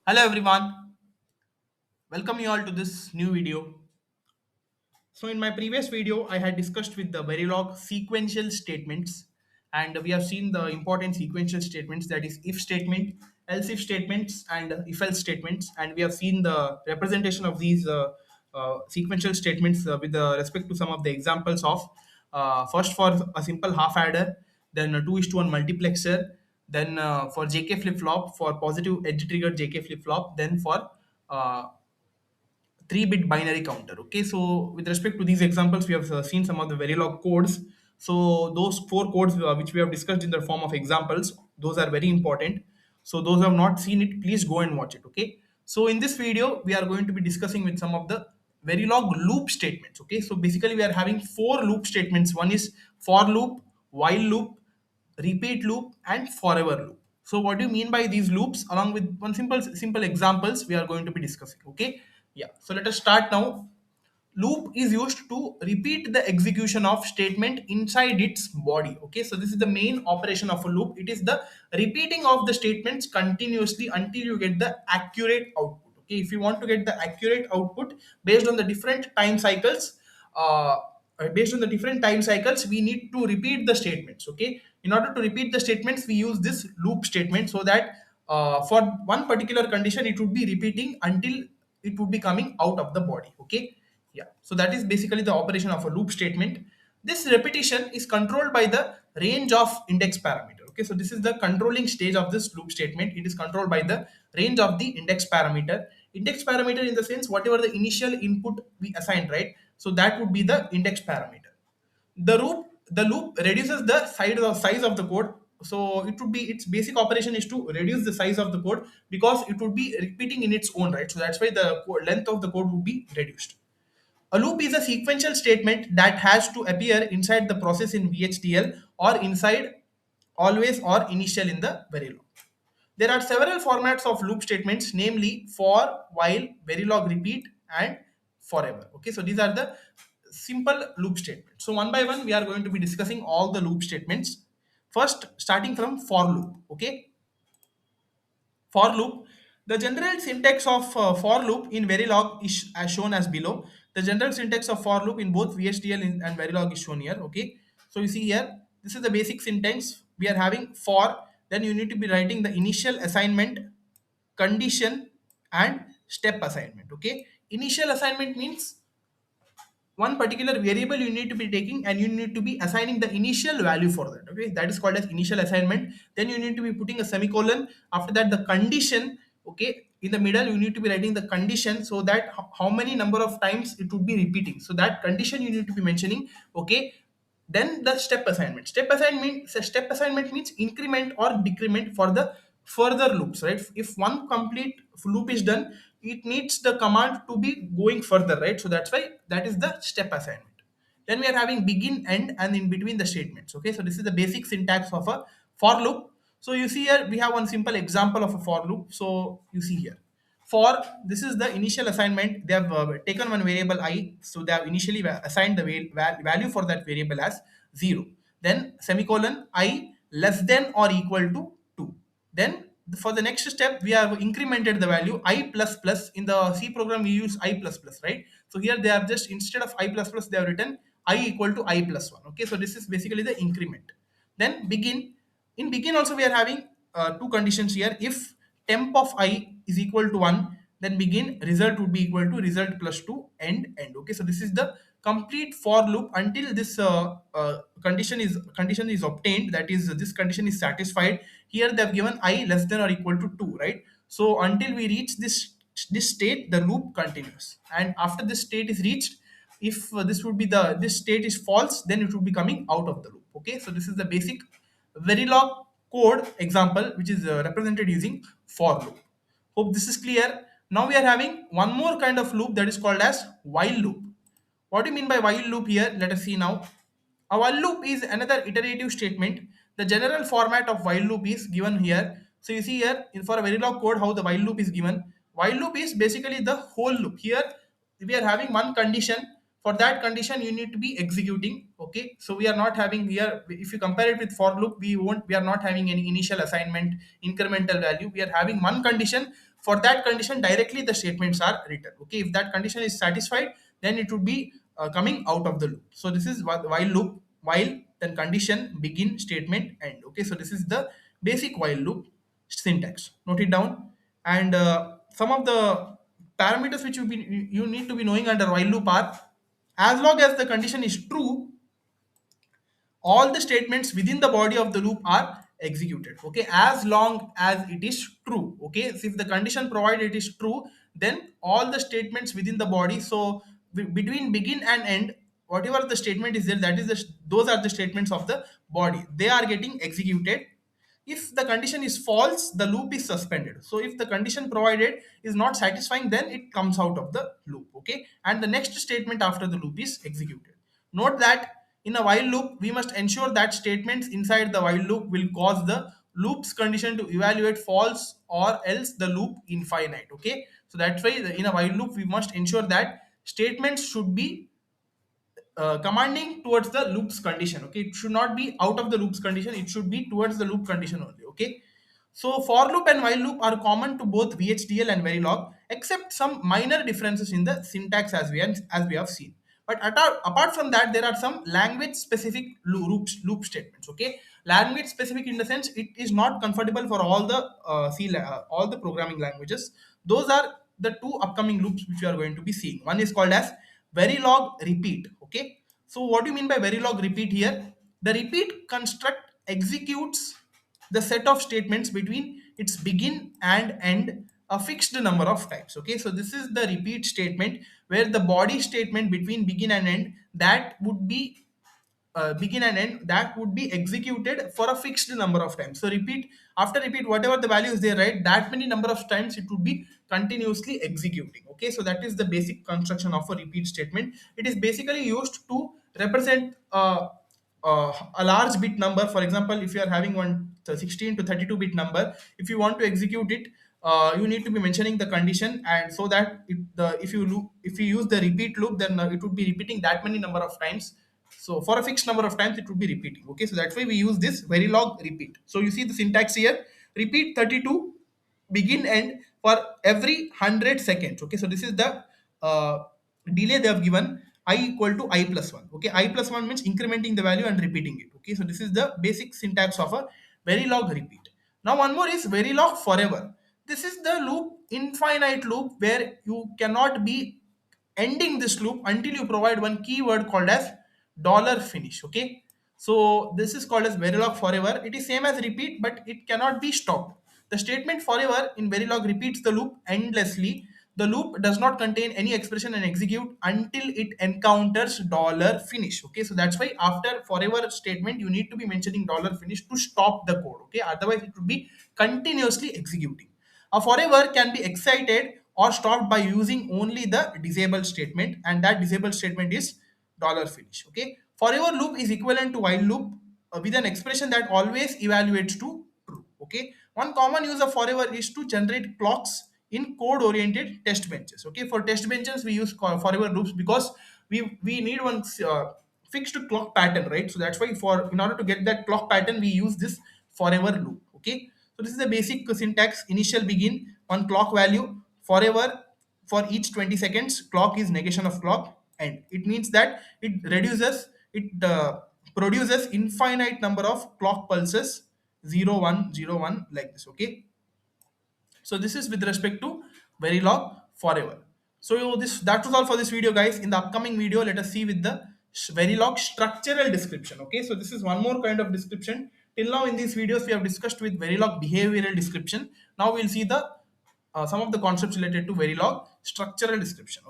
Hello everyone, welcome you all to this new video. So in my previous video, I had discussed with the Verilog sequential statements, and we have seen the important sequential statements, that is if statement, else if statements, and if else statements, and we have seen the representation of these sequential statements with respect to some of the examples of first for a simple half adder, then a 2 is to 1 multiplexer, then for JK flip flop, for positive edge triggered JK flip flop, then for 3-bit binary counter. Okay, so with respect to these examples, we have seen some of the Verilog codes. So those four codes which we have discussed in the form of examples, those are very important. So those who have not seen it, please go and watch it. Okay, so in this video we are going to be discussing with some of the Verilog loop statements. Okay, so basically we are having four loop statements. One is for loop, while loop, repeat loop, and forever loop. So what do you mean by these loops? Along with one simple examples we are going to be discussing. Okay, yeah, so let us start now. Loop is used to repeat the execution of statement inside its body. Okay, so this is the main operation of a loop. It is the repeating of the statements continuously until you get the accurate output. Okay, if you want to get the accurate output based on the different time cycles, uh, we need to repeat the statements. Okay, in order to repeat the statements, we use this loop statement, so that for one particular condition it would be repeating until it would be coming out of the body. Okay, yeah, so that is basically the operation of a loop statement. This repetition is controlled by the range of index parameter. Okay, so this is the controlling stage of this loop statement. It is controlled by the range of the index parameter. Index parameter in the sense whatever the initial input we assigned, right? So that would be the index parameter. The loop reduces the size of the code. So it would be, its basic operation is to reduce the size of the code, because it would be repeating in its own right. So that's why the length of the code would be reduced. A loop is a sequential statement that has to appear inside the process in VHDL, or inside always or initial in the Verilog. There are several formats of loop statements, namely for, while, Verilog repeat, and forever. Okay, so these are the simple loop statements. So one by one, we are going to be discussing all the loop statements. First, starting from for loop. Okay, for loop, the general syntax of for loop in Verilog is as shown as below. The general syntax of for loop in both VHDL and Verilog is shown here. Okay, so you see here, this is the basic syntax. We are having for, then you need to be writing the initial assignment, condition, and step assignment. Okay, initial assignment means one particular variable you need to be taking, and you need to be assigning the initial value for that. Okay, that is called as initial assignment. Then you need to be putting a semicolon. After that, the condition. Okay, in the middle you need to be writing the condition, so that how many number of times it would be repeating, so that condition you need to be mentioning. Okay, then the step assignment means increment or decrement for the further loops, right? If one complete loop is done, it needs the command to be going further, right? So that's why that is the step assignment. Then we are having begin, end, and in between the statements. Okay, so this is the basic syntax of a for loop. So you see here we have one simple example of a for loop. So you see here, for, this is the initial assignment. They have taken one variable I, so they have initially assigned the value for that variable as 0. Then semicolon, I less than or equal to 2. Then for the next step, we have incremented the value I plus plus. In the C program we use I plus plus, right? So here they have just, instead of I plus plus, they have written I equal to I plus 1. Okay, so this is basically the increment. Then begin. In begin also we are having two conditions here. If temp of I is equal to 1, then begin result would be equal to result plus 2, end. Okay, so this is the complete for loop until this condition is obtained, that is this condition is satisfied. Here they have given I less than or equal to 2, right? So until we reach this state, the loop continues, and after this state is reached, if this state is false, then it would be coming out of the loop. Okay, so this is the basic Verilog code example, which is represented using for loop. Hope this is clear. Now we are having one more kind of loop, that is called as while loop. What do you mean by while loop here? Let us see now. A while loop is another iterative statement. The general format of while loop is given here. So you see here, for a Verilog code, how the while loop is given. While loop is basically the whole loop. Here we are having one condition. For that condition, you need to be executing. Okay, so we are not having here, if you compare it with for loop, we are not having any initial assignment, incremental value. We are having one condition. For that condition directly the statements are written. Okay, if that condition is satisfied, then it would be coming out of the loop. So this is what while loop, while then condition, begin, statement, end. Okay, so this is the basic while loop syntax. Note it down. And some of the parameters which you need to be knowing under while loop are: as long as the condition is true, all the statements within the body of the loop are executed. Okay, as long as it is true. Okay, so if the condition provided is true, then all the statements within the body, so between begin and end, whatever the statement is there, that is those are the statements of the body, they are getting executed. If the condition is false, the loop is suspended. So if the condition provided is not satisfying, then it comes out of the loop. Okay, and the next statement after the loop is executed. Note that in a while loop, we must ensure that statements inside the while loop will cause the loop's condition to evaluate false, or else the loop infinite. Okay, so that's why in a while loop we must ensure that statements should be commanding towards the loop's condition. Okay, it should not be out of the loop's condition, it should be towards the loop condition only. Okay, so for loop and while loop are common to both VHDL and Verilog, except some minor differences in the syntax as we have seen. But apart from that, there are some language specific loop statements. Okay, language specific in the sense it is not comfortable for all the all the programming languages. Those are the two upcoming loops which we are going to be seeing. One is called as Verilog repeat. Okay, so what do you mean by Verilog repeat here? The repeat construct executes the set of statements between its begin and end a fixed number of times. Okay, so this is the repeat statement where the body statement between begin and end, that would be begin and end, that would be executed for a fixed number of times. So repeat after repeat, whatever the value is there, right, that many number of times it would be continuously executing. Okay, so that is the basic construction of a repeat statement. It is basically used to represent a large bit number. For example, if you are having one 16 to 32 bit number, if you want to execute it, you need to be mentioning the condition, and so that if you use the repeat loop, then it would be repeating that many number of times. So for a fixed number of times it would be repeating. Okay, so that's why we use this Verilog repeat. So you see the syntax here: repeat 32 begin end for every 100 seconds. Okay, so this is the uh, delay they have given, I equal to I plus 1. Okay, I plus 1 means incrementing the value and repeating it. Okay, so this is the basic syntax of a Verilog repeat. Now one more is Verilog forever. This is the loop, infinite loop, where you cannot be ending this loop until you provide one keyword called as $finish. Okay, so this is called as Verilog forever. It is same as repeat, but it cannot be stopped. The statement forever in Verilog repeats the loop endlessly. The loop does not contain any expression and execute until it encounters $finish. Okay, so that's why after forever statement you need to be mentioning $finish to stop the code. Okay, otherwise it would be continuously executing. A forever can be excited or stopped by using only the disable statement, and that disable statement is $finish. Okay, forever loop is equivalent to while loop with an expression that always evaluates to true. Okay, one common use of forever is to generate clocks in code oriented test benches. Okay, for test benches we use forever loops because we need one fixed clock pattern, right? So that's why for in order to get that clock pattern we use this forever loop. Okay, so this is the basic syntax: initial begin one clock value, forever for each 20 seconds, clock is negation of clock, and it means that it produces infinite number of clock pulses, 0 1 0 1, like this. Okay, so this is with respect to Verilog forever. So this that was all for this video, guys. In the upcoming video, let us see with the Verilog structural description. Okay, so this is one more kind of description. Till now in these videos we have discussed with Verilog behavioral description. Now we'll see the some of the concepts related to Verilog structural description.